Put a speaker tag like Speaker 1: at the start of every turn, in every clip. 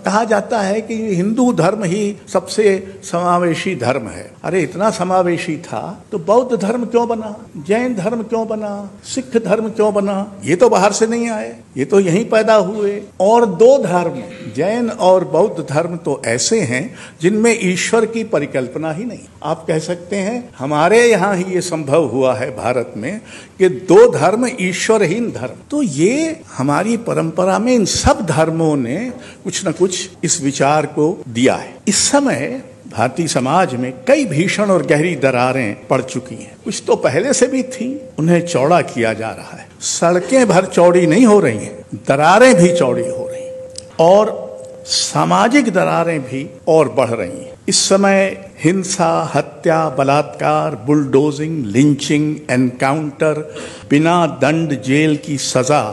Speaker 1: कहा जाता है कि हिंदू धर्म ही सबसे समावेशी धर्म है। अरे इतना समावेशी था तो बौद्ध धर्म क्यों बना, जैन धर्म क्यों बना, सिख धर्म क्यों बना? ये तो बाहर से नहीं आए, ये तो यहीं पैदा हुए। और दो धर्म, जैन और बौद्ध धर्म तो ऐसे हैं जिनमें ईश्वर की परिकल्पना ही नहीं। आप कह सकते हैं हमारे यहाँ ही ये संभव हुआ है भारत में कि दो धर्म ईश्वरहीन धर्म। तो ये हमारी परंपरा में इन सब धर्मों ने कुछ न कुछ इस विचार को दिया है। इस समय भारतीय समाज में कई भीषण और गहरी दरारें पड़ चुकी हैं। कुछ तो पहले से भी थी, उन्हें चौड़ा किया जा रहा है। सड़कें भर चौड़ी नहीं हो रही हैं, दरारें भी चौड़ी हो रही हैं और सामाजिक दरारें भी और बढ़ रही हैं। इस समय हिंसा, हत्या, बलात्कार, बुलडोजिंग, लिंचिंग, एनकाउंटर, बिना दंड जेल की सजा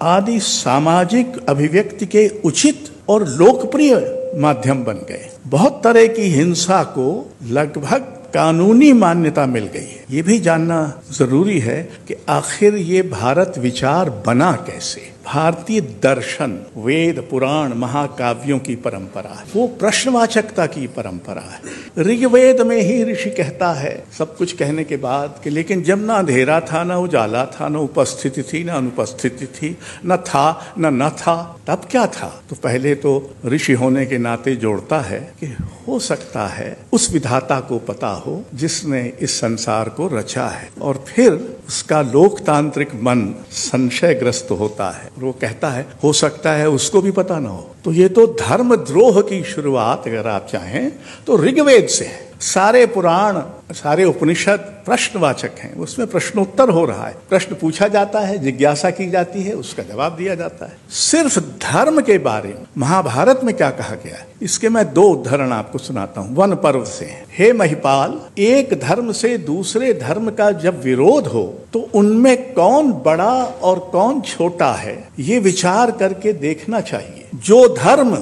Speaker 1: आदि सामाजिक अभिव्यक्ति के उचित और लोकप्रिय माध्यम बन गए। बहुत तरह की हिंसा को लगभग कानूनी मान्यता मिल गई है। ये भी जानना जरूरी है कि आखिर ये भारत विचार बना कैसे। भारतीय दर्शन, वेद, पुराण, महाकाव्यों की परंपरा है, वो प्रश्नवाचकता की परंपरा है। ऋग्वेद में ही ऋषि कहता है सब कुछ कहने के बाद कि लेकिन जब ना अंधेरा था, ना उजाला था, ना उपस्थिति थी, ना अनुपस्थिति थी, न था न था, तब क्या था? तो पहले तो ऋषि होने के नाते जोड़ता है कि हो सकता है उस विधाता को पता हो जिसने इस संसार को रचा है, और फिर उसका लोकतांत्रिक मन संशयग्रस्त होता है। वो कहता है हो सकता है उसको भी पता ना हो। तो ये तो धर्मद्रोह की शुरुआत अगर आप चाहें तो ऋग्वेद से है। सारे पुराण, सारे उपनिषद प्रश्नवाचक हैं, उसमें प्रश्नोत्तर हो रहा है। प्रश्न पूछा जाता है, जिज्ञासा की जाती है, उसका जवाब दिया जाता है। सिर्फ धर्म के बारे में महाभारत में क्या कहा गया है, इसके मैं दो उदाहरण आपको सुनाता हूं। वन पर्व से। हे महिपाल, एक धर्म से दूसरे धर्म का जब विरोध हो तो उनमें कौन बड़ा और कौन छोटा है, ये विचार करके देखना चाहिए। जो धर्म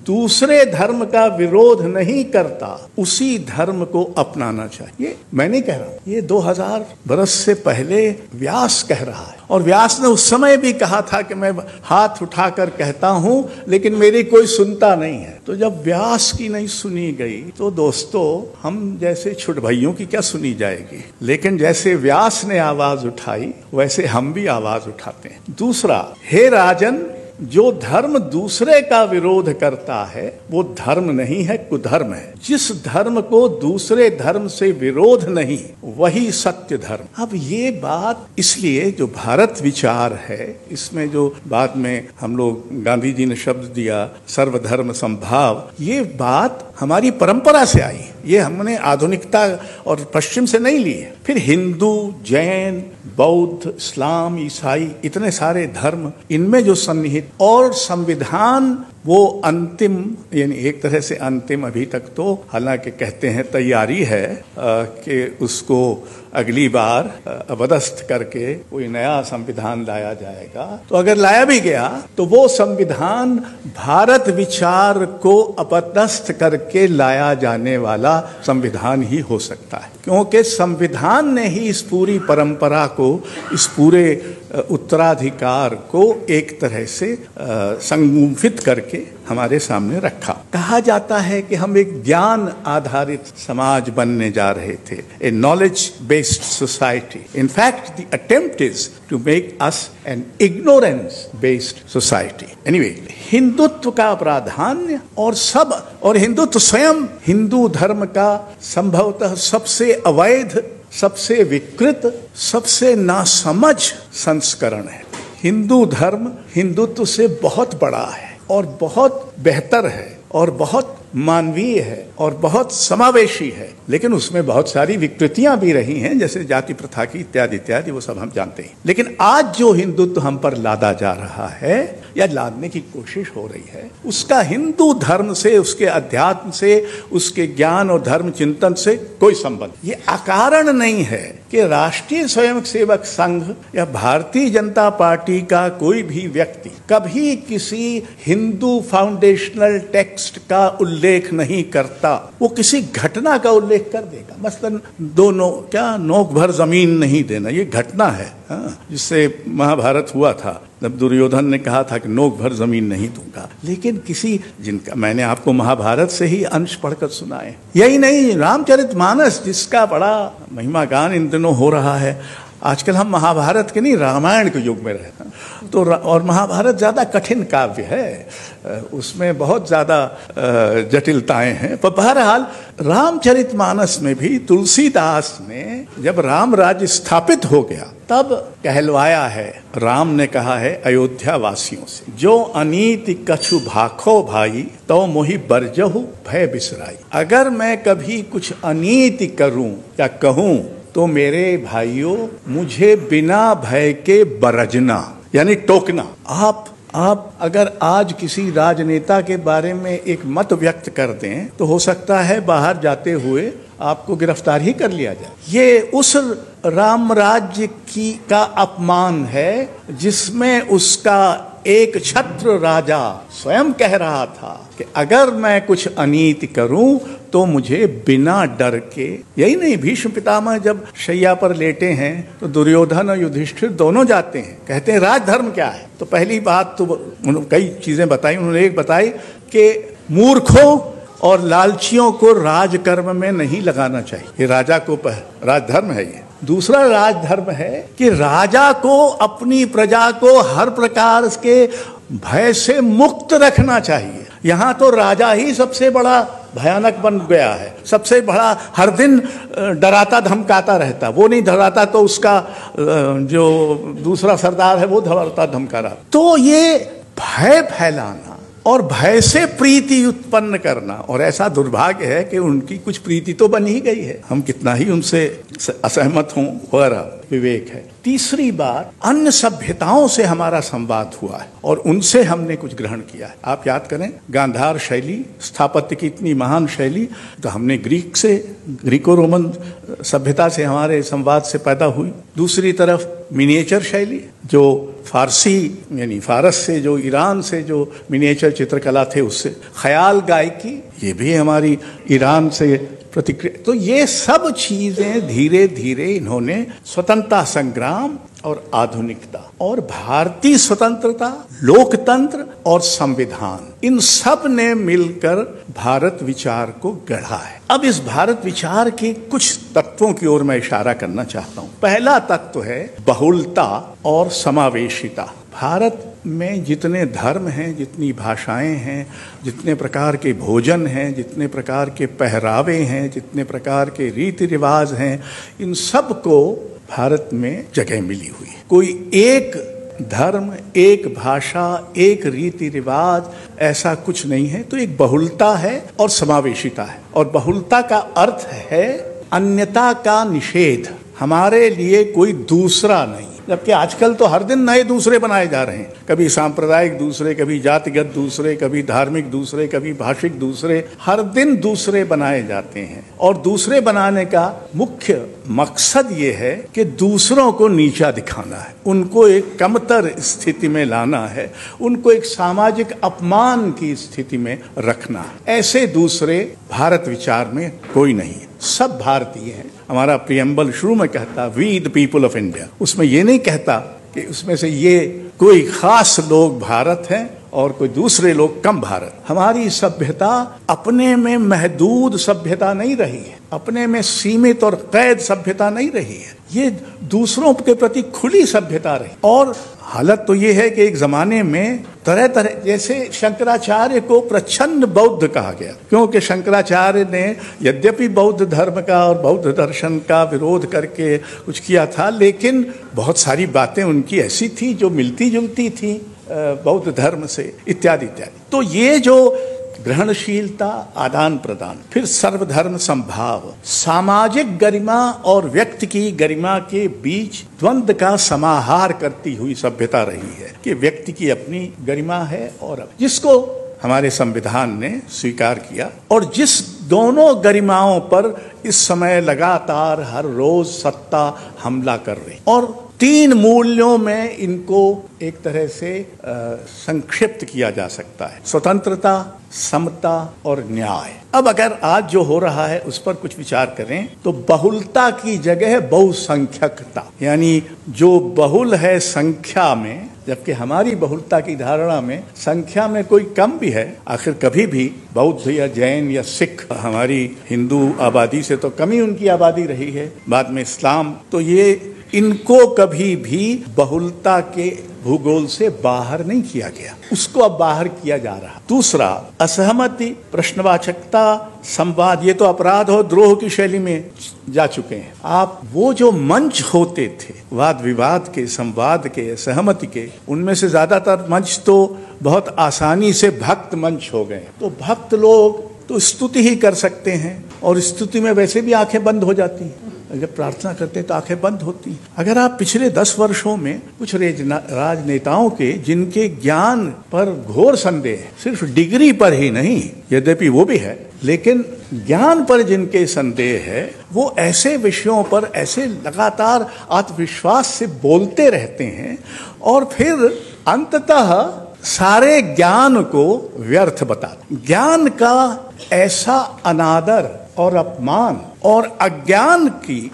Speaker 1: दूसरे धर्म का विरोध नहीं करता उसी धर्म को अपनाना चाहिए। ये मैं नहीं कह रहा हूं, ये 2000 बरस से पहले व्यास कह रहा है। और व्यास ने उस समय भी कहा था कि मैं हाथ उठाकर कहता हूं लेकिन मेरी कोई सुनता नहीं है। तो जब व्यास की नहीं सुनी गई तो दोस्तों हम जैसे छुट भाइयों की क्या सुनी जाएगी। लेकिन जैसे व्यास ने आवाज उठाई वैसे हम भी आवाज उठाते हैं। दूसरा, हे राजन, जो धर्म दूसरे का विरोध करता है वो धर्म नहीं है, कुधर्म है। जिस धर्म को दूसरे धर्म से विरोध नहीं वही सत्य धर्म। अब ये बात इसलिए जो भारत विचार है, इसमें जो बाद में हम लोग गांधी जी ने शब्द दिया सर्वधर्म समभाव, ये बात हमारी परंपरा से आई। ये हमने आधुनिकता और पश्चिम से नहीं ली है। फिर हिंदू, जैन, बौद्ध, इस्लाम, ईसाई, इतने सारे धर्म, इनमें जो सन्निहित और संविधान वो अंतिम, यानी एक तरह से अंतिम अभी तक तो, हालांकि कहते हैं तैयारी है कि उसको अगली बार अपदस्थ करके कोई नया संविधान लाया जाएगा। तो अगर लाया भी गया तो वो संविधान भारत विचार को अपदस्थ करके लाया जाने वाला संविधान ही हो सकता है, क्योंकि संविधान ने ही इस पूरी परंपरा को, इस पूरे उत्तराधिकार को एक तरह से संगुम्फित करके हमारे सामने रखा। कहा जाता है कि हम एक ज्ञान आधारित समाज बनने जा रहे थे, a knowledge based society. In fact the attempt is to make us an ignorance based society. Anyway, Hindutva का प्राधान्य और हिंदुत्व स्वयं हिंदू धर्म का संभवतः सबसे अवैध, सबसे विकृत, सबसे नासमझ संस्करण है। हिंदू धर्म हिंदुत्व से बहुत बड़ा है और बहुत बेहतर है और बहुत मानवीय है और बहुत समावेशी है, लेकिन उसमें बहुत सारी विकृतियां भी रही हैं, जैसे जाति प्रथा की इत्यादि इत्यादि, वो सब हम जानते हैं। लेकिन आज जो हिंदुत्व हम पर लादा जा रहा है या लादने की कोशिश हो रही है, उसका हिंदू धर्म से, उसके अध्यात्म से, उसके ज्ञान और धर्म चिंतन से कोई संबंध। ये अकारण नहीं है कि राष्ट्रीय स्वयंसेवक संघ या भारतीय जनता पार्टी का कोई भी व्यक्ति कभी किसी हिंदू फाउंडेशनल टेक्स्ट का उल्लेख नहीं करता। वो किसी घटना का उल्लेख कर देगा, मसलन नोक भर जमीन नहीं देना, ये घटना है जिससे महाभारत हुआ था। जब दुर्योधन ने कहा था कि नोक भर जमीन नहीं दूंगा, लेकिन किसी जिनका मैंने आपको महाभारत से ही अंश पढ़कर सुनाए, यही नहीं रामचरितमानस जिसका बड़ा महिमा गान इन दिनों हो रहा है। आजकल हम महाभारत के नहीं रामायण के युग में रहते हैं, तो और महाभारत ज़्यादा कठिन काव्य है, उसमें बहुत ज़्यादा जटिलताएं हैं। पर बहरहाल रामचरितमानस में भी तुलसीदास ने जब राम राज्य स्थापित हो गया तब कहलवाया है, राम ने कहा है अयोध्या वासियों से, जो अनीति कछु भाखो भाई तो मोहि बरजहु भय बिसराई। अगर मैं कभी कुछ अनीति करूं या कहूं तो मेरे भाइयों मुझे बिना भय के बरजना यानी टोकना। आप अगर आज किसी राजनेता के बारे में एक मत व्यक्त कर दें तो हो सकता है बाहर जाते हुए आपको गिरफ्तार ही कर लिया जाए। ये उस राम राज्य का अपमान है जिसमें उसका एक छत्र राजा स्वयं कह रहा था कि अगर मैं कुछ अनीति करूं तो मुझे बिना डर के, यही नहीं भीष्म पितामह जब शैया पर लेटे हैं तो दुर्योधन और युधिष्ठिर दोनों जाते हैं, कहते हैं राजधर्म क्या है। तो पहली बात तो कई चीजें बताई, उन्होंने एक बताई कि मूर्खों और लालचियों को राजकर्म में नहीं लगाना चाहिए, ये राजा को राजधर्म है। ये दूसरा राजधर्म है कि राजा को अपनी प्रजा को हर प्रकार के भय से मुक्त रखना चाहिए। यहाँ तो राजा ही सबसे बड़ा भयानक बन गया है, सबसे बड़ा हर दिन डराता धमकाता रहता, वो नहीं डराता तो उसका जो दूसरा सरदार है वो डराता धमका रहा। तो ये भय फैलाना और भय से प्रीति उत्पन्न करना, और ऐसा दुर्भाग्य है कि उनकी कुछ प्रीति तो बन ही गई है, हम कितना ही उनसे असहमत हों वगैरह विवेक है। तीसरी बात, अन्य सभ्यताओं से हमारा संवाद हुआ है और उनसे हमने कुछ ग्रहण किया है। आप याद करें गांधार शैली, स्थापत्य की इतनी महान शैली तो हमने ग्रीको रोमन सभ्यता से हमारे संवाद से पैदा हुई। दूसरी तरफ मिनिएचर शैली जो फारसी यानी फारस से, जो ईरान से जो मिनिएचर चित्रकला थे उससे, ख्याल गायकी ये भी हमारी ईरान से प्रतिक्रिया। तो ये सब चीजें धीरे धीरे इन्होंने स्वतंत्रता संग्राम और आधुनिकता और भारतीय स्वतंत्रता, लोकतंत्र और संविधान, इन सब ने मिलकर भारत विचार को गढ़ा है। अब इस भारत विचार के कुछ तत्वों की ओर मैं इशारा करना चाहता हूं। पहला तत्व है बहुलता और समावेशिता। भारत में जितने धर्म हैं, जितनी भाषाएं हैं, जितने प्रकार के भोजन हैं, जितने प्रकार के पहरावे हैं, जितने प्रकार के रीति रिवाज हैं, इन सब को भारत में जगह मिली हुई है। कोई एक धर्म, एक भाषा, एक रीति रिवाज ऐसा कुछ नहीं है। तो एक बहुलता है और समावेशिता है, और बहुलता का अर्थ है अन्यता का निषेध, हमारे लिए कोई दूसरा नहीं। जबकि आजकल तो हर दिन नए दूसरे बनाए जा रहे हैं, कभी सांप्रदायिक दूसरे, कभी जातिगत दूसरे, कभी धार्मिक दूसरे, कभी भाषिक दूसरे, हर दिन दूसरे बनाए जाते हैं। और दूसरे बनाने का मुख्य मकसद ये है कि दूसरों को नीचा दिखाना है, उनको एक कमतर स्थिति में लाना है, उनको एक सामाजिक अपमान की स्थिति में रखना है। ऐसे दूसरे भारत विचार में कोई नहीं है, सब भारतीय हैं। हमारा प्रियम्बल शुरू में कहता we the people of India, उसमें ये नहीं कहता कि उसमें से ये कोई खास लोग भारत हैं और कोई दूसरे लोग कम भारत। हमारी सभ्यता अपने में महदूद सभ्यता नहीं रही है, अपने में सीमित और कैद सभ्यता नहीं रही है, ये दूसरों के प्रति खुली सभ्यता रही। और हालत तो ये है कि एक जमाने में तरह तरह, जैसे शंकराचार्य को प्रच्छन्न बौद्ध कहा गया, क्योंकि शंकराचार्य ने यद्यपि बौद्ध धर्म का और बौद्ध दर्शन का विरोध करके कुछ किया था, लेकिन बहुत सारी बातें उनकी ऐसी थी जो मिलती जुलती थी बौद्ध धर्म से, इत्यादि इत्यादि। तो ये जो ग्रहणशीलता, आदान प्रदान, फिर सर्वधर्म संभाव, सामाजिक गरिमा और व्यक्ति की गरिमा के बीच द्वंद्व का समाहार करती हुई सभ्यता रही है कि व्यक्ति की अपनी गरिमा है और जिसको हमारे संविधान ने स्वीकार किया, और जिस दोनों गरिमाओं पर इस समय लगातार हर रोज सत्ता हमला कर रही। और तीन मूल्यों में इनको एक तरह से संक्षिप्त किया जा सकता है, स्वतंत्रता, समता और न्याय। अब अगर आज जो हो रहा है उस पर कुछ विचार करें तो बहुलता की जगह बहुसंख्यकता, यानी जो बहुल है संख्या में जबकि हमारी बहुलता की धारणा में संख्या में कोई कम भी है। आखिर कभी भी बौद्ध या जैन या सिख हमारी हिंदू आबादी से तो कम ही उनकी आबादी रही है, बाद में इस्लाम, तो ये इनको कभी भी बहुलता के भूगोल से बाहर नहीं किया गया, उसको अब बाहर किया जा रहा। दूसरा, असहमति, प्रश्नवाचकता, संवाद, ये तो अपराध और द्रोह की शैली में जा चुके हैं। आप वो जो मंच होते थे वाद विवाद के, संवाद के, सहमति के, उनमें से ज्यादातर मंच तो बहुत आसानी से भक्त मंच हो गए। तो भक्त लोग तो स्तुति ही कर सकते हैं, और स्तुति में वैसे भी आंखें बंद हो जाती हैं, जब प्रार्थना करते हैं तो आंखें बंद होती हैं। अगर आप पिछले 10 वर्षों में कुछ राजनेताओं के जिनके ज्ञान पर घोर संदेह, सिर्फ डिग्री पर ही नहीं, यद्यपि वो भी है, लेकिन ज्ञान पर जिनके संदेह है, वो ऐसे विषयों पर ऐसे लगातार आत्मविश्वास से बोलते रहते हैं और फिर अंततः सारे ज्ञान को व्यर्थ बताते। ज्ञान का ऐसा अनादर और अपमान और अज्ञान की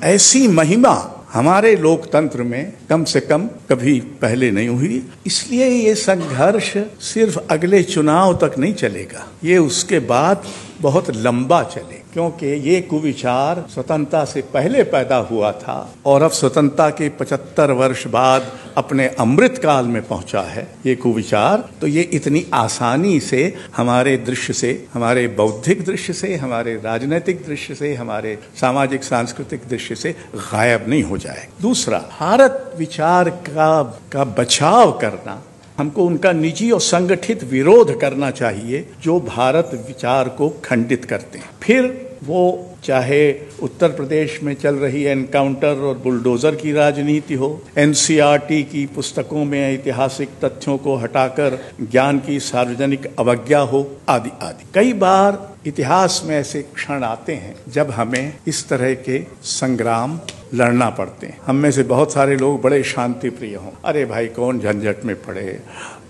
Speaker 1: ऐसी महिमा हमारे लोकतंत्र में कम से कम कभी पहले नहीं हुई। इसलिए ये संघर्ष सिर्फ अगले चुनाव तक नहीं चलेगा, ये उसके बाद बहुत लंबा चले, क्योंकि ये कुविचार स्वतंत्रता से पहले पैदा हुआ था और अब स्वतंत्रता के 75 वर्ष बाद अपने अमृत काल में पहुंचा है ये कुविचार। तो ये इतनी आसानी से हमारे दृश्य से, हमारे बौद्धिक दृश्य से, हमारे राजनीतिक दृश्य से, हमारे सामाजिक सांस्कृतिक दृश्य से गायब नहीं हो जाए। दूसरा, भारत विचार का बचाव करना, हमको उनका निजी और संगठित विरोध करना चाहिए जो भारत विचार को खंडित करते हैं। फिर वो चाहे उत्तर प्रदेश में चल रही एनकाउंटर और बुलडोजर की राजनीति हो, एनसीईआरटी की पुस्तकों में ऐतिहासिक तथ्यों को हटाकर ज्ञान की सार्वजनिक अवज्ञा हो, आदि आदि। कई बार इतिहास में ऐसे क्षण आते हैं जब हमें इस तरह के संग्राम लड़ना पड़ते हैं। हम में से बहुत सारे लोग बड़े शांति प्रिय हों, अरे भाई कौन झंझट में पड़े,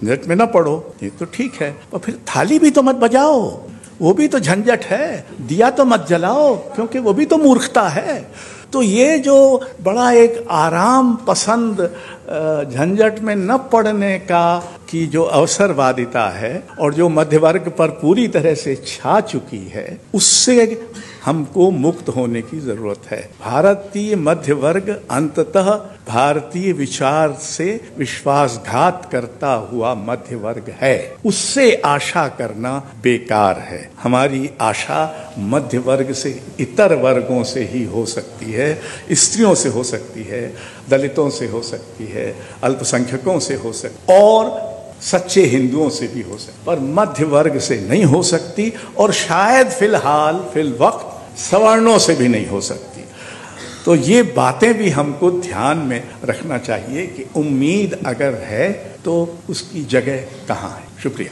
Speaker 1: झंझट में ना पड़ो, ये तो ठीक है, और फिर थाली भी तो मत बजाओ, वो भी तो झंझट है, दिया तो मत जलाओ क्योंकि वो भी तो मूर्खता है। तो ये जो बड़ा एक आराम पसंद झंझट में न पड़ने का की जो अवसरवादिता है और जो मध्य वर्ग पर पूरी तरह से छा चुकी है, उससे हमको मुक्त होने की जरूरत है। भारतीय मध्य वर्ग अंततः भारतीय विचार से विश्वासघात करता हुआ मध्य वर्ग है, उससे आशा करना बेकार है। हमारी आशा मध्य वर्ग से, इतर वर्गों से ही हो सकती है, स्त्रियों से हो सकती है, दलितों से हो सकती है, अल्पसंख्यकों से हो सकती, और सच्चे हिंदुओं से भी हो सकती, पर मध्य वर्ग से नहीं हो सकती, और शायद फिलवक्त सवर्णों से भी नहीं हो सकती। तो ये बातें भी हमको ध्यान में रखना चाहिए कि उम्मीद अगर है तो उसकी जगह कहाँ है। शुक्रिया।